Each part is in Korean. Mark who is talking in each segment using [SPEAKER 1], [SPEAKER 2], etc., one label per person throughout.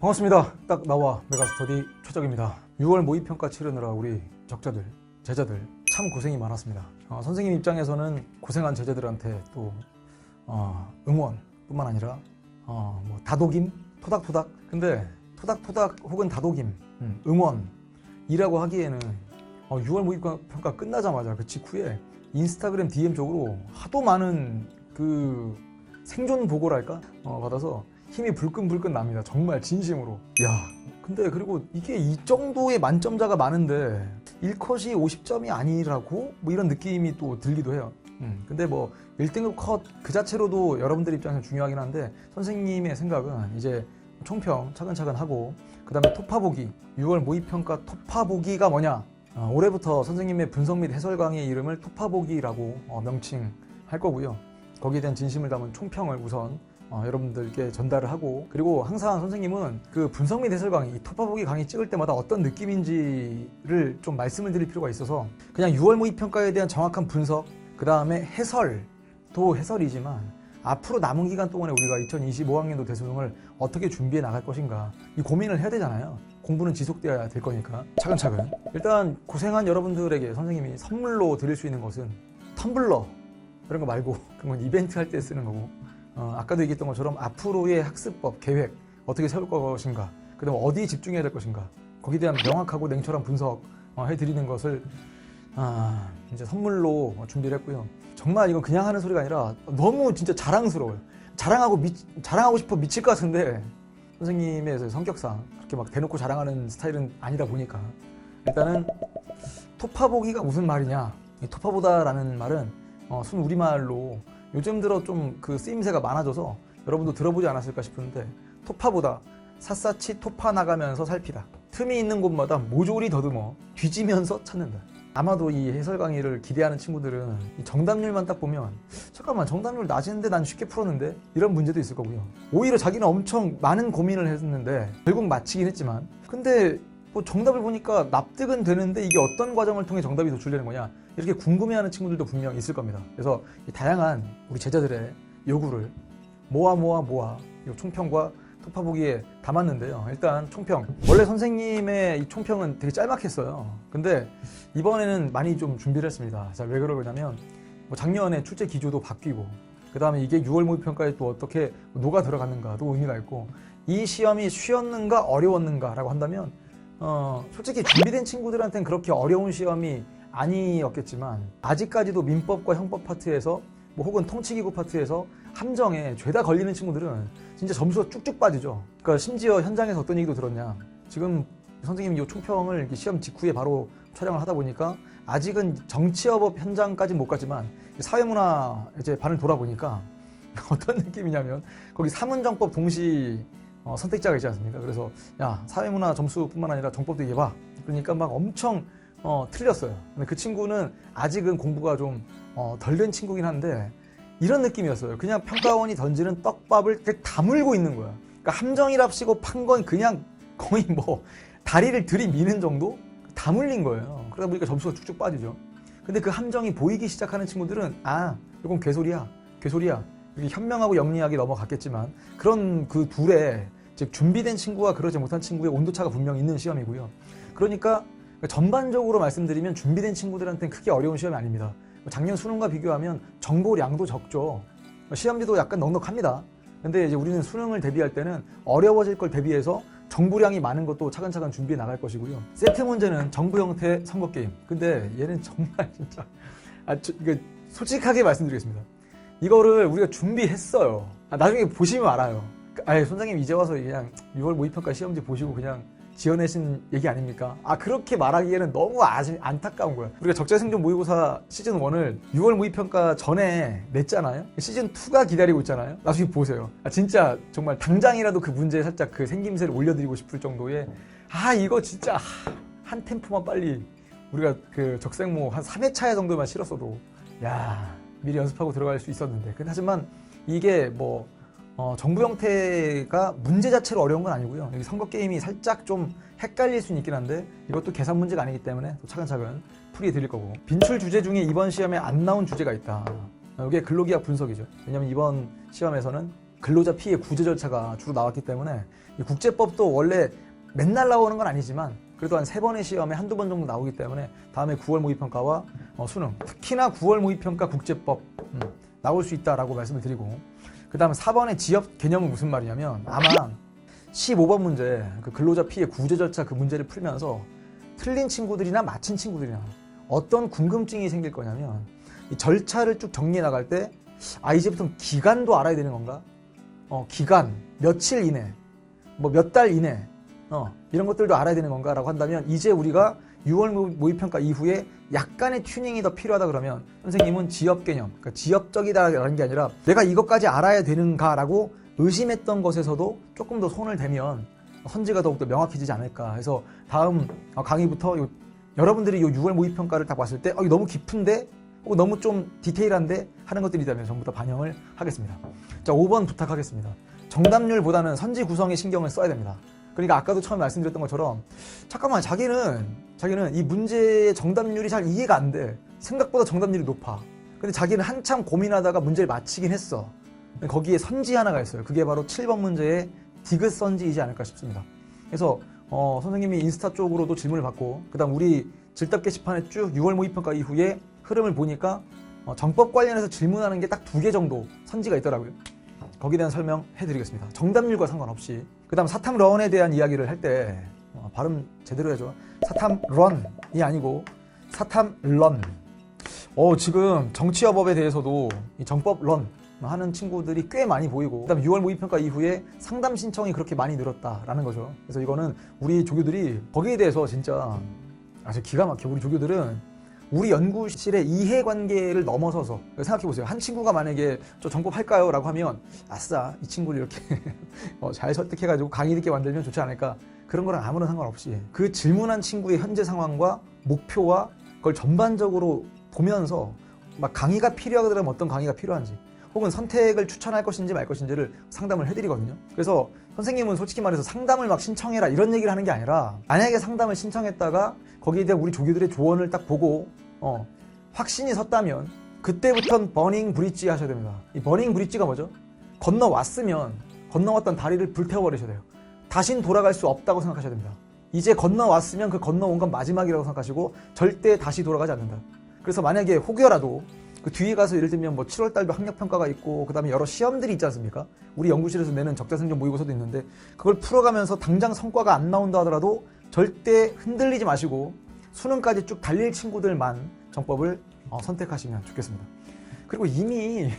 [SPEAKER 1] 반갑습니다. 딱 나와 메가스터디 최적입니다. 6월 모의평가 치르느라 우리 적자들, 제자들 참 고생이 많았습니다. 선생님 입장에서는 고생한 제자들한테 또 응원뿐만 아니라 뭐 다독임, 토닥토닥. 근데 토닥토닥 혹은 다독임, 응원이라고 하기에는 6월 모의평가 끝나자마자 그 직후에 인스타그램 DM 쪽으로 하도 많은 그 생존 보고랄까 받아서 힘이 불끈불끈 납니다. 정말 진심으로. 야, 근데 그리고 이게 이 정도의 만점자가 많은데 1컷이 50점이 아니라고? 뭐 이런 느낌이 또 들기도 해요. 근데 뭐 1등급 컷 그 자체로도 여러분들 입장에서 중요하긴 한데 선생님의 생각은 이제 총평 차근차근 하고 그 다음에 토파보기 6월 모의평가 토파보기가 뭐냐? 올해부터 선생님의 분석 및 해설 강의의 이름을 토파보기라고 명칭할 거고요. 거기에 대한 진심을 담은 총평을 우선 여러분들께 전달을 하고, 그리고 항상 선생님은 그 분석 및 해설 강의, 이 토파보기 강의 찍을 때마다 어떤 느낌인지를 좀 말씀을 드릴 필요가 있어서 그냥 6월 모의평가에 대한 정확한 분석, 그 다음에 해설도 해설이지만 앞으로 남은 기간 동안에 우리가 2025학년도 대수능을 어떻게 준비해 나갈 것인가 이 고민을 해야 되잖아요. 공부는 지속되어야 될 거니까 차근차근. 일단 고생한 여러분들에게 선생님이 선물로 드릴 수 있는 것은 텀블러 그런 거 말고, 그건 이벤트 할 때 쓰는 거고, 아까도 얘기했던 것처럼 앞으로의 학습법, 계획 어떻게 세울 것인가, 그 다음에 어디에 집중해야 될 것인가, 거기에 대한 명확하고 냉철한 분석 해드리는 것을 이제 선물로 준비를 했고요. 정말 이건 그냥 하는 소리가 아니라 너무 진짜 자랑스러워요. 자랑하고 싶어 미칠 것 같은데 선생님의 성격상 그렇게 막 대놓고 자랑하는 스타일은 아니다 보니까 일단은 토파보기가 무슨 말이냐, 이 토파보다라는 말은 순 우리말로 요즘 들어 좀 그 쓰임새가 많아져서 여러분도 들어보지 않았을까 싶은데, 토파보다 샅샅이 토파 나가면서 살피다. 틈이 있는 곳마다 모조리 더듬어 뒤지면서 찾는다. 아마도 이 해설 강의를 기대하는 친구들은 이 정답률만 딱 보면 잠깐만 정답률 낮은데 난 쉽게 풀었는데 이런 문제도 있을 거고요. 오히려 자기는 엄청 많은 고민을 했는데 결국 맞히긴 했지만 근데 뭐 정답을 보니까 납득은 되는데 이게 어떤 과정을 통해 정답이 도출되는 거냐 이렇게 궁금해하는 친구들도 분명 있을 겁니다. 그래서 이 다양한 우리 제자들의 요구를 모아 이 총평과 토파보기에 담았는데요. 일단 총평. 원래 선생님의 이 총평은 되게 짤막했어요. 근데 이번에는 많이 좀 준비를 했습니다. 자, 왜 그러냐면 뭐 작년에 출제 기조도 바뀌고, 그 다음에 이게 6월 모의평가에 또 어떻게 녹아 들어갔는가도 의미가 있고, 이 시험이 쉬웠는가 어려웠는가 라고 한다면 솔직히 준비된 친구들한테는 그렇게 어려운 시험이 아니었겠지만 아직까지도 민법과 형법 파트에서 뭐 혹은 통치기구 파트에서 함정에 죄다 걸리는 친구들은 진짜 점수가 쭉쭉 빠지죠. 그러니까 심지어 현장에서 어떤 얘기도 들었냐, 지금 선생님이 이 총평을 시험 직후에 바로 촬영을 하다 보니까 아직은 정치여법 현장까지는 못 갔지만 사회문화 이제 반을 돌아보니까 어떤 느낌이냐면 거기 사문정법 동시 선택자가 있지 않습니까? 그래서 야, 사회문화 점수뿐만 아니라 정법도 얘기해봐. 그러니까 막 엄청 틀렸어요. 근데 그 친구는 아직은 공부가 좀 덜 된 친구긴 한데 이런 느낌이었어요. 그냥 평가원이 던지는 떡밥을 다물고 있는 거야. 그러니까 함정이랍시고 판 건 그냥 거의 뭐 다리를 들이미는 정도? 다물린 거예요. 그러다 보니까 점수가 쭉쭉 빠지죠. 근데 그 함정이 보이기 시작하는 친구들은 이건 괴소리야. 이렇게 현명하고 영리하게 넘어갔겠지만 그런 그 둘의, 즉 준비된 친구와 그러지 못한 친구의 온도차가 분명히 있는 시험이고요. 그러니까 전반적으로 말씀드리면 준비된 친구들한테는 크게 어려운 시험이 아닙니다. 작년 수능과 비교하면 정보량도 적죠. 시험지도 약간 넉넉합니다. 근데 이제 우리는 수능을 대비할 때는 어려워질 걸 대비해서 정보량이 많은 것도 차근차근 준비해 나갈 것이고요. 세트 문제는 정보 형태 선거 게임. 근데 얘는 정말 진짜 이거 솔직하게 말씀드리겠습니다. 이거를 우리가 준비했어요. 나중에 보시면 알아요. 선생님 이제 와서 그냥 6월 모의평가 시험지 보시고 그냥 지어내신 얘기 아닙니까? 그렇게 말하기에는 너무 안타까운 거야. 우리가 적재생존 모의고사 시즌 1을 6월 모의평가 전에 냈잖아요. 시즌 2가 기다리고 있잖아요. 나중에 보세요. 진짜 정말 당장이라도 그 문제에 살짝 그 생김새를 올려드리고 싶을 정도의 이거 진짜 한 템포만 빨리 우리가 그 적생모 한 3회차 정도만 실었어도 미리 연습하고 들어갈 수 있었는데, 하지만 이게 뭐 정부 형태가 문제 자체로 어려운 건 아니고요. 여기 선거 게임이 살짝 좀 헷갈릴 수는 있긴 한데 이것도 계산 문제가 아니기 때문에 또 차근차근 풀이해 드릴 거고, 빈출 주제 중에 이번 시험에 안 나온 주제가 있다. 이게 근로기약 분석이죠. 왜냐면 이번 시험에서는 근로자 피해 구제 절차가 주로 나왔기 때문에 이 국제법도 원래 맨날 나오는 건 아니지만 그래도 한 3번의 시험에 한두 번 정도 나오기 때문에 다음에 9월 모의평가와 수능, 특히나 9월 모의평가 국제법 나올 수 있다라고 말씀을 드리고, 그 다음에 4번의 지역 개념은 무슨 말이냐면 아마 15번 문제 그 근로자 피해 구제 절차 그 문제를 풀면서 틀린 친구들이나 맞힌 친구들이나 어떤 궁금증이 생길 거냐면 이 절차를 쭉 정리해 나갈 때 이제부터 기간도 알아야 되는 건가? 기간, 며칠 이내, 뭐 몇 달 이내, 이런 것들도 알아야 되는 건가? 라고 한다면 이제 우리가 6월 모의평가 이후에 약간의 튜닝이 더 필요하다 그러면 선생님은 지역 개념, 그러니까 지역적이다라는 게 아니라 내가 이것까지 알아야 되는가라고 의심했던 것에서도 조금 더 손을 대면 선지가 더욱더 명확해지지 않을까 해서 다음 강의부터 여러분들이 이 6월 모의평가를 딱 봤을 때 이거 너무 깊은데 혹은 너무 좀 디테일한데 하는 것들이 있다면 전부 다 반영을 하겠습니다. 자, 5번 부탁하겠습니다. 정답률보다는 선지 구성에 신경을 써야 됩니다. 그러니까 아까도 처음 말씀드렸던 것처럼 잠깐만 자기는 이 문제의 정답률이 잘 이해가 안 돼. 생각보다 정답률이 높아. 근데 자기는 한참 고민하다가 문제를 맞히긴 했어. 거기에 선지 하나가 있어요. 그게 바로 7번 문제의 디귿 선지이지 않을까 싶습니다. 그래서 선생님이 인스타 쪽으로도 질문을 받고 그 다음 우리 질답 게시판에 쭉 6월 모의평가 이후에 흐름을 보니까 정법 관련해서 질문하는 게 딱 2개 정도 선지가 있더라고요. 거기에 대한 설명해드리겠습니다. 정답률과 상관없이. 그 다음 사탐런에 대한 이야기를 할 때 발음 제대로 해줘. 사탐런이 아니고 사탐런. 지금 정치여법에 대해서도 이 정법런 하는 친구들이 꽤 많이 보이고, 그다음 6월 모의평가 이후에 상담 신청이 그렇게 많이 늘었다라는 거죠. 그래서 이거는 우리 조교들이 거기에 대해서 진짜 아주 기가 막혀. 우리 조교들은 우리 연구실의 이해관계를 넘어서서 생각해보세요. 한 친구가 만약에 저 정법 할까요? 라고 하면 아싸 이 친구를 이렇게 잘 설득해가지고 강의 듣게 만들면 좋지 않을까. 그런 거랑 아무런 상관없이 그 질문한 친구의 현재 상황과 목표와 그걸 전반적으로 보면서 막 강의가 필요하더라면 어떤 강의가 필요한지 혹은 선택을 추천할 것인지 말 것인지를 상담을 해드리거든요. 그래서 선생님은 솔직히 말해서 상담을 막 신청해라 이런 얘기를 하는 게 아니라 만약에 상담을 신청했다가 거기에 대한 우리 조교들의 조언을 딱 보고 확신이 섰다면 그때부터는 버닝 브릿지 하셔야 됩니다. 이 버닝 브릿지가 뭐죠? 건너왔으면 건너왔던 다리를 불태워버리셔야 돼요. 다신 돌아갈 수 없다고 생각하셔야 됩니다. 이제 건너왔으면 그 건너온 건 마지막이라고 생각하시고 절대 다시 돌아가지 않는다. 그래서 만약에 혹여라도 그 뒤에 가서 예를 들면 뭐 7월 달도 학력평가가 있고 그 다음에 여러 시험들이 있지 않습니까? 우리 연구실에서 내는 적자생존 모의고사도 있는데 그걸 풀어가면서 당장 성과가 안 나온다 하더라도 절대 흔들리지 마시고 수능까지 쭉 달릴 친구들만 정법을 선택하시면 좋겠습니다. 그리고 이미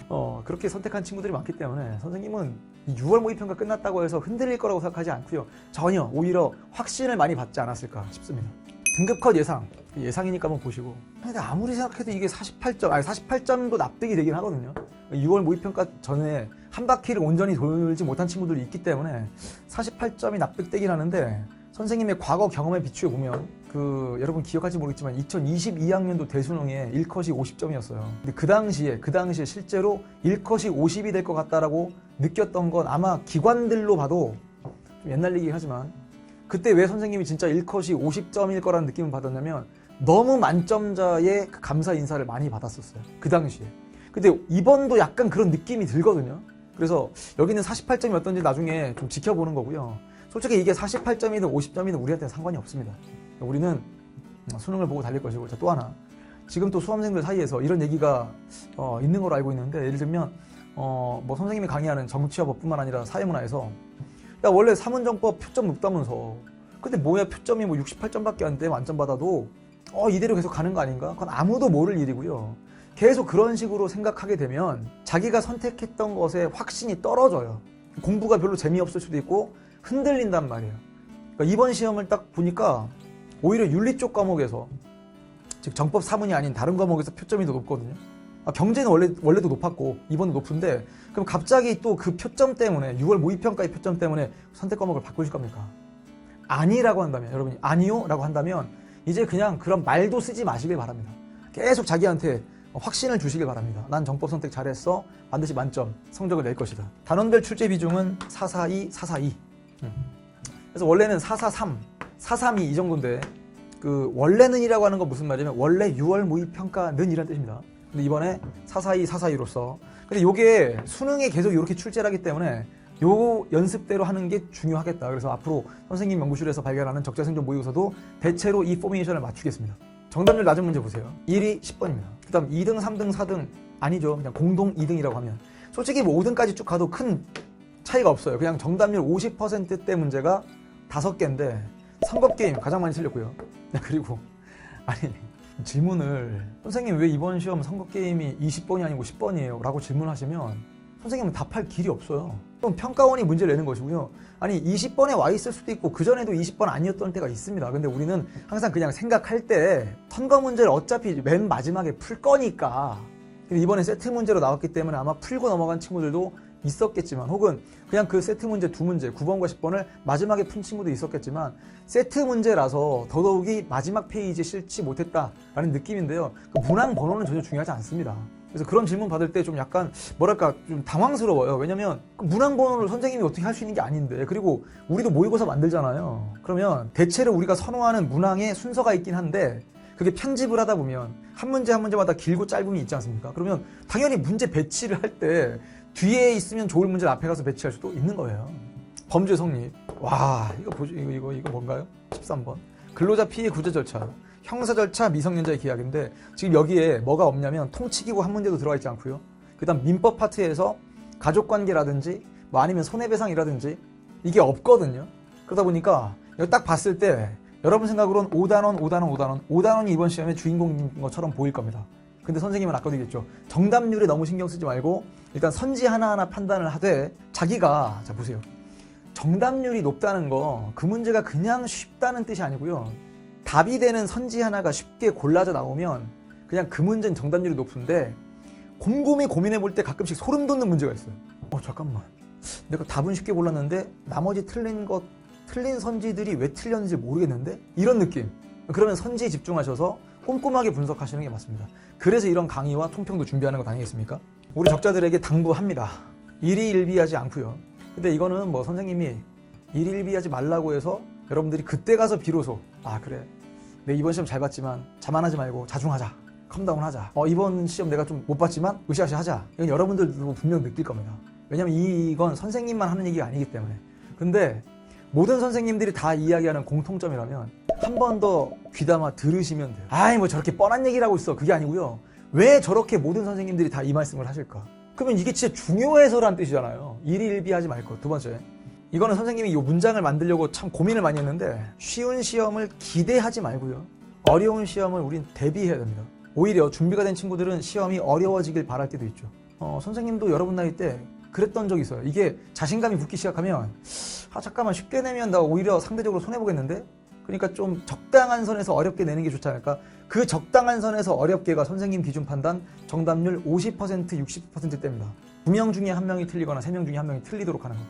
[SPEAKER 1] 그렇게 선택한 친구들이 많기 때문에 선생님은 이 6월 모의평가 끝났다고 해서 흔들릴 거라고 생각하지 않고요. 전혀 오히려 확신을 많이 받지 않았을까 싶습니다. 등급컷 예상이니까 한번 보시고. 근데 아무리 생각해도 이게 48점도 납득이 되긴 하거든요. 6월 모의평가 전에 한 바퀴를 온전히 돌지 못한 친구들이 있기 때문에 48점이 납득되긴 하는데 선생님의 과거 경험에 비추어 보면 여러분 기억할지 모르겠지만 2022학년도 대수능에 1컷이 50점이었어요. 근데 그 당시에 실제로 1컷이 50이 될 것 같다라고 느꼈던 건 아마 기관들로 봐도 좀 옛날 얘기긴 하지만 그때 왜 선생님이 진짜 1컷이 50점일 거라는 느낌을 받았냐면 너무 만점자의 그 감사 인사를 많이 받았었어요. 그 당시에. 근데 이번도 약간 그런 느낌이 들거든요. 그래서 여기는 48점이 어떤지 나중에 좀 지켜보는 거고요. 솔직히 이게 48점이든 50점이든 우리한테는 상관이 없습니다. 우리는 수능을 보고 달릴 것이고. 자, 또 하나. 지금 또 수험생들 사이에서 이런 얘기가 있는 걸로 알고 있는데 예를 들면 뭐 선생님이 강의하는 정치여법뿐만 아니라 사회문화에서 야 원래 사문정법 표점 높다면서 근데 뭐야 표점이 뭐 68점밖에 안 돼 만점 받아도 이대로 계속 가는 거 아닌가? 그건 아무도 모를 일이고요. 계속 그런 식으로 생각하게 되면 자기가 선택했던 것에 확신이 떨어져요. 공부가 별로 재미없을 수도 있고 흔들린단 말이에요. 그러니까 이번 시험을 딱 보니까 오히려 윤리 쪽 과목에서 즉 정법 사문이 아닌 다른 과목에서 표점이 더 높거든요. 경제는 원래도 높았고 이번도 높은데 그럼 갑자기 또 그 표점 때문에 6월 모의평가의 표점 때문에 선택 과목을 바꾸실 겁니까? 아니라고 한다면 여러분이 아니요? 라고 한다면 이제 그냥 그런 말도 쓰지 마시길 바랍니다. 계속 자기한테 확신을 주시길 바랍니다. 난 정법 선택 잘했어. 반드시 만점 성적을 낼 것이다. 단원별 출제 비중은 442, 442. 그래서 원래는 443, 432 이 정도인데 원래는이라고 하는 건 무슨 말이냐면 원래 6월 모의평가는 이란 뜻입니다. 근데 이번에 442로써. 근데 요게 수능에 계속 이렇게 출제를 하기 때문에 요 연습대로 하는 게 중요하겠다. 그래서 앞으로 선생님 연구실에서 발견하는 적자생존 모의고사도 대체로 이 포메이션을 맞추겠습니다. 정답률 낮은 문제 보세요. 1위 10번입니다. 그 다음 2등, 3등, 4등 아니죠. 그냥 공동 2등이라고 하면. 솔직히 뭐 5등까지 쭉 가도 큰 차이가 없어요. 그냥 정답률 50%대 문제가 5개인데 선겁게임 가장 많이 틀렸고요. 그리고 아니 질문을 선생님 왜 이번 시험 선거게임이 20번이 아니고 10번이에요? 라고 질문하시면 선생님은 답할 길이 없어요. 그럼 평가원이 문제를 내는 것이고요. 아니 20번에 와 있을 수도 있고 그전에도 20번 아니었던 때가 있습니다. 근데 우리는 항상 그냥 생각할 때 선거 문제를 어차피 맨 마지막에 풀 거니까. 근데 이번에 세트 문제로 나왔기 때문에 아마 풀고 넘어간 친구들도 있었겠지만 혹은 그냥 그 세트 문제 2문제 9번과 10번을 마지막에 푼 친구도 있었겠지만 세트 문제라서 더더욱이 마지막 페이지에 실지 못했다라는 느낌인데요. 그 문항 번호는 전혀 중요하지 않습니다. 그래서 그런 질문 받을 때 좀 약간 뭐랄까 좀 당황스러워요. 왜냐면 문항 번호를 선생님이 어떻게 할 수 있는 게 아닌데, 그리고 우리도 모의고사 만들잖아요. 그러면 대체로 우리가 선호하는 문항의 순서가 있긴 한데 그게 편집을 하다 보면 한 문제 한 문제마다 길고 짧음이 있지 않습니까? 그러면 당연히 문제 배치를 할 때 뒤에 있으면 좋을 문제를 앞에 가서 배치할 수도 있는 거예요. 범죄 성립. 와, 이거 보죠. 이거 뭔가요? 13번. 근로자 피해 구제 절차. 형사 절차 미성년자의 기약인데 지금 여기에 뭐가 없냐면 통치기구 한 문제도 들어가 있지 않고요. 그다음 민법 파트에서 가족관계라든지 뭐 아니면 손해배상이라든지 이게 없거든요. 그러다 보니까 여기 딱 봤을 때 여러분 생각으로는 5단원이 이번 시험의 주인공인 것처럼 보일 겁니다. 근데 선생님은 아까도 얘기했죠. 정답률에 너무 신경 쓰지 말고 일단 선지 하나하나 판단을 하되 자기가, 자 보세요. 정답률이 높다는 거 그 문제가 그냥 쉽다는 뜻이 아니고요. 답이 되는 선지 하나가 쉽게 골라져 나오면 그냥 그 문제는 정답률이 높은데 곰곰이 고민해 볼 때 가끔씩 소름 돋는 문제가 있어요. 잠깐만. 내가 답은 쉽게 골랐는데 나머지 틀린 선지들이 왜 틀렸는지 모르겠는데? 이런 느낌. 그러면 선지에 집중하셔서 꼼꼼하게 분석하시는 게 맞습니다. 그래서 이런 강의와 통평도 준비하는 거 아니겠습니까? 우리 적자들에게 당부합니다. 일희일비하지 않고요. 근데 이거는 뭐 선생님이 일희일비하지 말라고 해서 여러분들이 그때 가서 비로소 그래, 내 이번 시험 잘 봤지만 자만하지 말고 자중하자, 컴다운하자, 이번 시험 내가 좀 못 봤지만 으쌰으쌰 하자, 이건 여러분들도 분명 느낄 겁니다. 왜냐면 이건 선생님만 하는 얘기가 아니기 때문에. 근데 모든 선생님들이 다 이야기하는 공통점이라면 한 번 더 귀담아 들으시면 돼요. 뭐 저렇게 뻔한 얘기를 하고 있어, 그게 아니고요. 왜 저렇게 모든 선생님들이 다 이 말씀을 하실까? 그러면 이게 진짜 중요해서라는 뜻이잖아요. 일희일비하지 말 것. 두 번째, 이거는 선생님이 이 문장을 만들려고 참 고민을 많이 했는데 쉬운 시험을 기대하지 말고요. 어려운 시험을 우린 대비해야 됩니다. 오히려 준비가 된 친구들은 시험이 어려워지길 바랄 때도 있죠. 선생님도 여러분 나이 때 그랬던 적이 있어요. 이게 자신감이 붙기 시작하면 잠깐만 쉽게 내면 나 오히려 상대적으로 손해보겠는데? 그러니까 좀 적당한 선에서 어렵게 내는 게 좋지 않을까? 그 적당한 선에서 어렵게가 선생님 기준 판단 정답률 50%, 60%대입니다. 2명 중에 1명이 틀리거나 3명 중에 1명이 틀리도록 하는 거.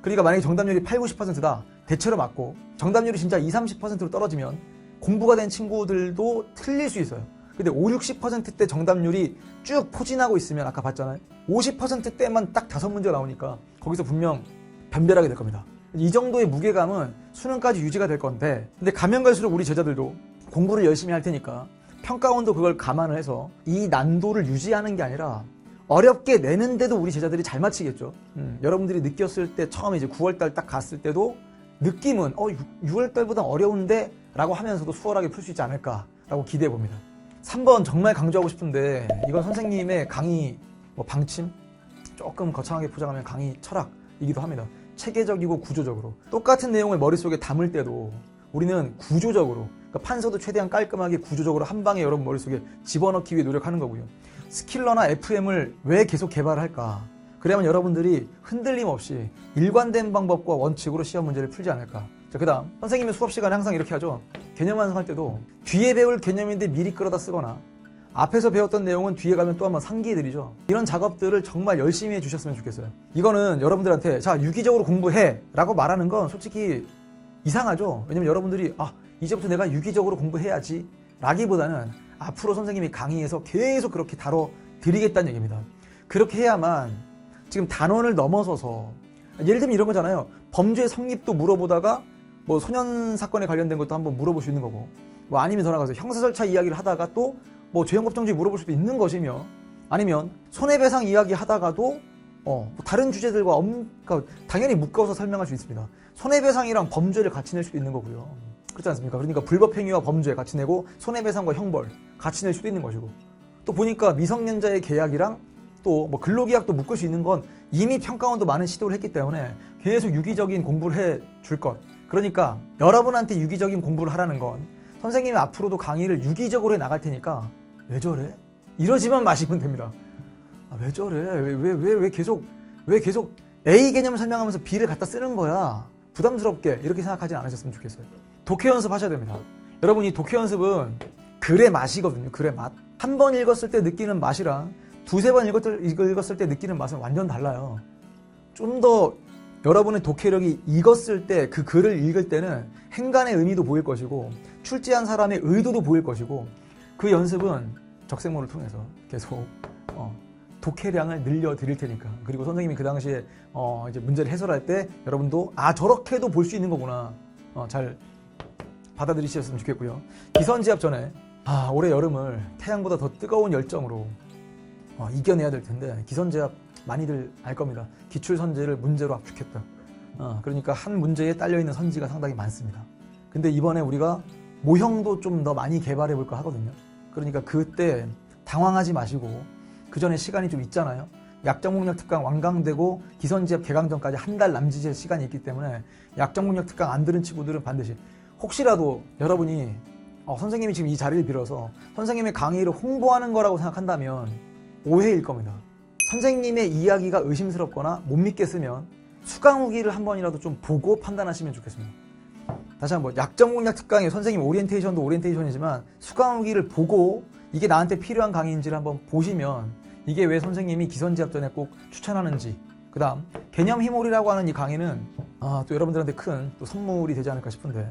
[SPEAKER 1] 그러니까 만약에 정답률이 8, 90%다. 대체로 맞고 정답률이 진짜 20, 30%로 떨어지면 공부가 된 친구들도 틀릴 수 있어요. 근데 5, 60%대 정답률이 쭉 포진하고 있으면 아까 봤잖아요. 50%대만 딱 5문제가 나오니까 거기서 분명 변별하게 될 겁니다. 이 정도의 무게감은 수능까지 유지가 될 건데, 근데 가면 갈수록 우리 제자들도 공부를 열심히 할 테니까 평가원도 그걸 감안을 해서 이 난도를 유지하는 게 아니라 어렵게 내는데도 우리 제자들이 잘 맞히겠죠. 여러분들이 느꼈을 때 처음에 이제 9월달 딱 갔을 때도 느낌은 6월달보다 어려운데 라고 하면서도 수월하게 풀 수 있지 않을까라고 기대해 봅니다. 3번 정말 강조하고 싶은데 이건 선생님의 강의 방침? 조금 거창하게 포장하면 강의 철학이기도 합니다. 체계적이고 구조적으로 똑같은 내용을 머릿속에 담을 때도 우리는 구조적으로, 그러니까 판서도 최대한 깔끔하게 구조적으로 한 방에 여러분 머릿속에 집어넣기 위해 노력하는 거고요. 스킬러나 FM을 왜 계속 개발할까? 그래야만 여러분들이 흔들림 없이 일관된 방법과 원칙으로 시험 문제를 풀지 않을까. 자, 그 다음 선생님의 수업 시간에 항상 이렇게 하죠. 개념 완성할 때도 뒤에 배울 개념인데 미리 끌어다 쓰거나 앞에서 배웠던 내용은 뒤에 가면 또 한번 상기해드리죠. 이런 작업들을 정말 열심히 해주셨으면 좋겠어요. 이거는 여러분들한테 자 유기적으로 공부해 라고 말하는 건 솔직히 이상하죠. 왜냐면 여러분들이 이제부터 내가 유기적으로 공부해야지 라기보다는 앞으로 선생님이 강의에서 계속 그렇게 다뤄드리겠다는 얘기입니다. 그렇게 해야만 지금 단원을 넘어서서 예를 들면 이런 거잖아요. 범죄 성립도 물어보다가 소년 사건에 관련된 것도 한번 물어볼 수 있는 거고, 아니면 더 나가서 형사 절차 이야기를 하다가 또 뭐 죄형 법정주의 물어볼 수도 있는 것이며, 아니면 손해배상 이야기 하다가도 뭐 다른 주제들과 그러니까 당연히 묶어서 설명할 수 있습니다. 손해배상이랑 범죄를 같이 낼 수도 있는 거고요. 그렇지 않습니까? 그러니까 불법행위와 범죄 같이 내고 손해배상과 형벌 같이 낼 수도 있는 것이고, 또 보니까 미성년자의 계약이랑 또 뭐 근로계약도 묶을 수 있는 건 이미 평가원도 많은 시도를 했기 때문에 계속 유기적인 공부를 해 줄 것. 그러니까 여러분한테 유기적인 공부를 하라는 건 선생님이 앞으로도 강의를 유기적으로 해 나갈 테니까 왜 저래? 이러지만 마시면 됩니다. 왜 저래? 왜 계속 A 개념 설명하면서 B를 갖다 쓰는 거야? 부담스럽게 이렇게 생각하지 않으셨으면 좋겠어요. 독해 연습 하셔야 됩니다. 여러분, 이 독해 연습은 글의 맛이거든요. 글의 맛. 한 번 읽었을 때 느끼는 맛이랑 두세 번 읽었을 때 느끼는 맛은 완전 달라요. 좀 더 여러분의 독해력이 익었을 때 그 글을 읽을 때는 행간의 의미도 보일 것이고 출제한 사람의 의도도 보일 것이고, 그 연습은 적생모를 통해서 계속 독해량을 늘려 드릴 테니까. 그리고 선생님이 그 당시에 이제 문제를 해설할 때 여러분도 저렇게도 볼 수 있는 거구나 잘 받아들이셨으면 좋겠고요. 기선제압 전에 올해 여름을 태양보다 더 뜨거운 열정으로 이겨내야 될 텐데, 기선제압 많이들 알 겁니다. 기출선제를 문제로 압축했다. 그러니까 한 문제에 딸려있는 선지가 상당히 많습니다. 근데 이번에 우리가 모형도 좀 더 많이 개발해 볼까 하거든요. 그러니까 그때 당황하지 마시고, 그 전에 시간이 좀 있잖아요. 약정목력 특강 완강되고 기선제압 개강전까지 한 달 남짓의 시간이 있기 때문에 약정목력 특강 안 들은 친구들은 반드시, 혹시라도 여러분이 선생님이 지금 이 자리를 빌어서 선생님의 강의를 홍보하는 거라고 생각한다면 오해일 겁니다. 선생님의 이야기가 의심스럽거나 못 믿겠으면 수강 후기를 한 번이라도 좀 보고 판단하시면 좋겠습니다. 다시 한번, 약정목력 특강의 선생님 오리엔테이션도 오리엔테이션이지만 수강 후기를 보고 이게 나한테 필요한 강의인지를 한번 보시면, 이게 왜 선생님이 기선제압 전에 꼭 추천하는지, 그 다음 개념 휘몰이라고 하는 이 강의는 또 여러분들한테 큰 또 선물이 되지 않을까 싶은데,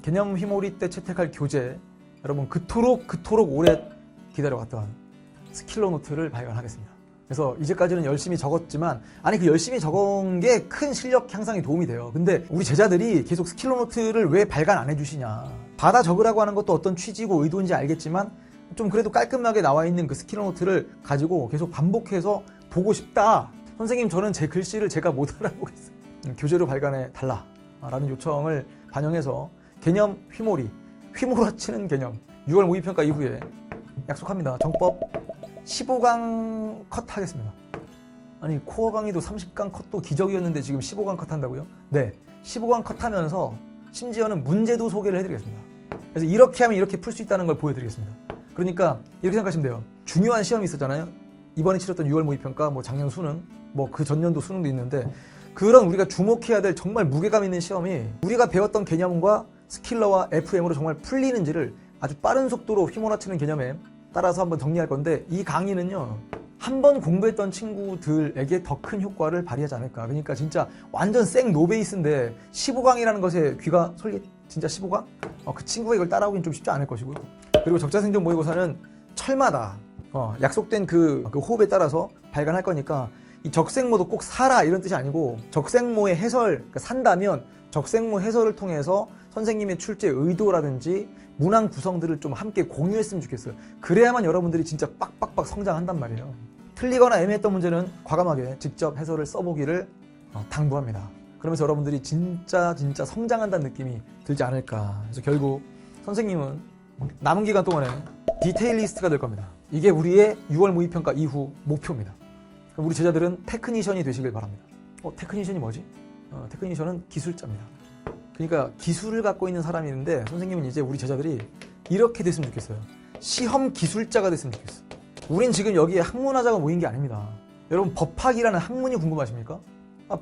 [SPEAKER 1] 개념 휘몰이 때 채택할 교재, 여러분 그토록 오래 기다려왔던 스킬러 노트를 발간하겠습니다. 그래서 이제까지는 열심히 적었지만, 그 열심히 적은 게 큰 실력 향상에 도움이 돼요. 근데 우리 제자들이 계속 스킬러 노트를 왜 발간 안 해주시냐. 받아 적으라고 하는 것도 어떤 취지고 의도인지 알겠지만 좀 그래도 깔끔하게 나와 있는 그 스킬러 노트를 가지고 계속 반복해서 보고 싶다. 선생님, 저는 제 글씨를 제가 못 알아보겠어요. 교재로 발간해 달라 라는 요청을 반영해서 개념 휘몰아치는 개념 6월 모의평가 이후에 약속합니다. 정법 15강 컷 하겠습니다. 아니, 코어 강의도 30강 컷도 기적이었는데 지금 15강 컷 한다고요? 네, 15강 컷 하면서 심지어는 문제도 소개를 해드리겠습니다. 그래서 이렇게 하면 이렇게 풀 수 있다는 걸 보여드리겠습니다. 그러니까 이렇게 생각하시면 돼요. 중요한 시험이 있었잖아요. 이번에 치렀던 6월 모의평가, 뭐 작년 수능, 뭐 그 전년도 수능도 있는데, 그런 우리가 주목해야 될 정말 무게감 있는 시험이 우리가 배웠던 개념과 스킬러와 FM으로 정말 풀리는지를 아주 빠른 속도로 휘몰아치는 개념에 따라서 한번 정리할 건데, 이 강의는요, 한 번 공부했던 친구들에게 더 큰 효과를 발휘하지 않을까. 그러니까 진짜 완전 생 노베이스인데 15강이라는 것에 귀가 솔깃. 진짜 15강? 그 친구가 이걸 따라오긴 좀 쉽지 않을 것이고요. 그리고 적자생존 모의고사는 철마다 약속된 그 호흡에 따라서 발간할 거니까, 이 적생모도 꼭 사라 이런 뜻이 아니고, 적생모의 해설, 그러니까 산다면 적생모 해설을 통해서 선생님의 출제 의도라든지 문항 구성들을 좀 함께 공유했으면 좋겠어요. 그래야만 여러분들이 진짜 빡빡빡 성장한단 말이에요. 틀리거나 애매했던 문제는 과감하게 직접 해설을 써보기를 당부합니다. 그러면서 여러분들이 진짜 성장한다는 느낌이 들지 않을까. 그래서 결국 선생님은 남은 기간 동안에 디테일리스트가 될 겁니다. 이게 우리의 6월 모의평가 이후 목표입니다. 그럼 우리 제자들은 테크니션이 되시길 바랍니다. 테크니션이 뭐지? 테크니션은 기술자입니다. 그러니까 기술을 갖고 있는 사람이 있는데, 선생님은 이제 우리 제자들이 이렇게 됐으면 좋겠어요. 시험 기술자가 됐으면 좋겠어요. 우린 지금 여기에 학문하자가 모인 게 아닙니다. 여러분, 법학이라는 학문이 궁금하십니까?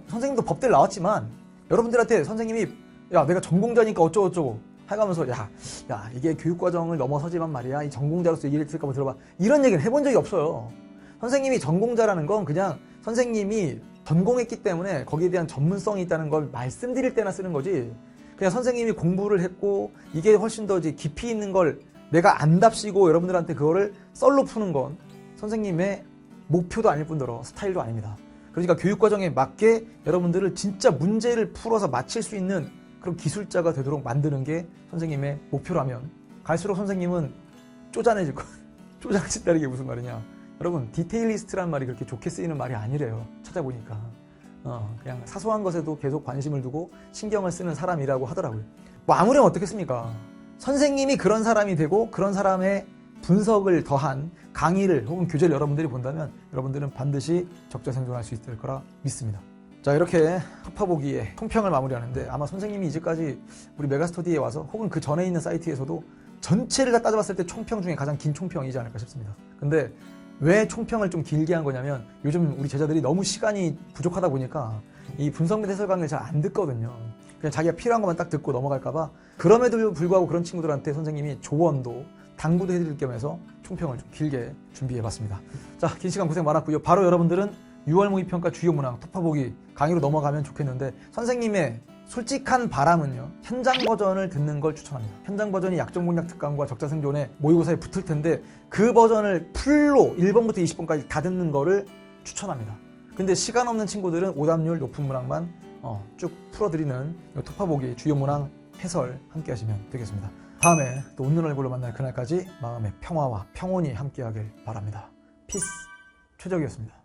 [SPEAKER 1] 선생님도 법대를 나왔지만 여러분들한테 선생님이 야, 내가 전공자니까 어쩌고저쩌고 해가면서 야 이게 교육과정을 넘어서지만 말이야, 이 전공자로서 얘기를 들을까 봐 들어봐, 이런 얘기를 해본 적이 없어요. 선생님이 전공자라는 건 그냥 선생님이 전공했기 때문에 거기에 대한 전문성이 있다는 걸 말씀드릴 때나 쓰는 거지, 그냥 선생님이 공부를 했고 이게 훨씬 더 이제 깊이 있는 걸 내가 안답시고 여러분들한테 그거를 썰로 푸는 건 선생님의 목표도 아닐 뿐더러 스타일도 아닙니다. 그러니까 교육과정에 맞게 여러분들을 진짜 문제를 풀어서 맞힐 수 있는 그런 기술자가 되도록 만드는 게 선생님의 목표라면, 갈수록 선생님은 쪼잔해질 거예요. 쪼장친다는 게 무슨 말이냐. 여러분 디테일리스트란 말이 그렇게 좋게 쓰이는 말이 아니래요. 찾아보니까 그냥 사소한 것에도 계속 관심을 두고 신경을 쓰는 사람이라고 하더라고요. 뭐 아무렴 어떻겠습니까? 선생님이 그런 사람이 되고 그런 사람의 분석을 더한 강의를 혹은 교재를 여러분들이 본다면 여러분들은 반드시 적자생존할 수 있을 거라 믿습니다. 자, 이렇게 토파보기의 총평을 마무리하는데 아마 선생님이 이제까지 우리 메가스터디에 와서 혹은 그 전에 있는 사이트에서도 전체를 다 따져봤을 때 총평 중에 가장 긴 총평이지 않을까 싶습니다. 근데 왜 총평을 좀 길게 한 거냐면 요즘 우리 제자들이 너무 시간이 부족하다 보니까 이 분석 및 해설 강의를 잘 안 듣거든요. 그냥 자기가 필요한 것만 딱 듣고 넘어갈까봐. 그럼에도 불구하고 그런 친구들한테 선생님이 조언도 당부도 해드릴 겸해서 총평을 좀 길게 준비해봤습니다. 자, 긴 시간 고생 많았고요. 바로 여러분들은 6월 모의평가 주요 문항 토파보기 강의로 넘어가면 좋겠는데 선생님의 솔직한 바람은요, 현장 버전을 듣는 걸 추천합니다. 현장 버전이 약정공략 특강과 적자생존의 모의고사에 붙을 텐데 그 버전을 풀로 1번부터 20번까지 다 듣는 거를 추천합니다. 근데 시간 없는 친구들은 오답률 높은 문항만 쭉 풀어드리는 토파보기 주요 문항 해설 함께 하시면 되겠습니다. 다음에 또 웃는 얼굴로 만날 그날까지 마음의 평화와 평온이 함께하길 바랍니다. 피스 최적이었습니다.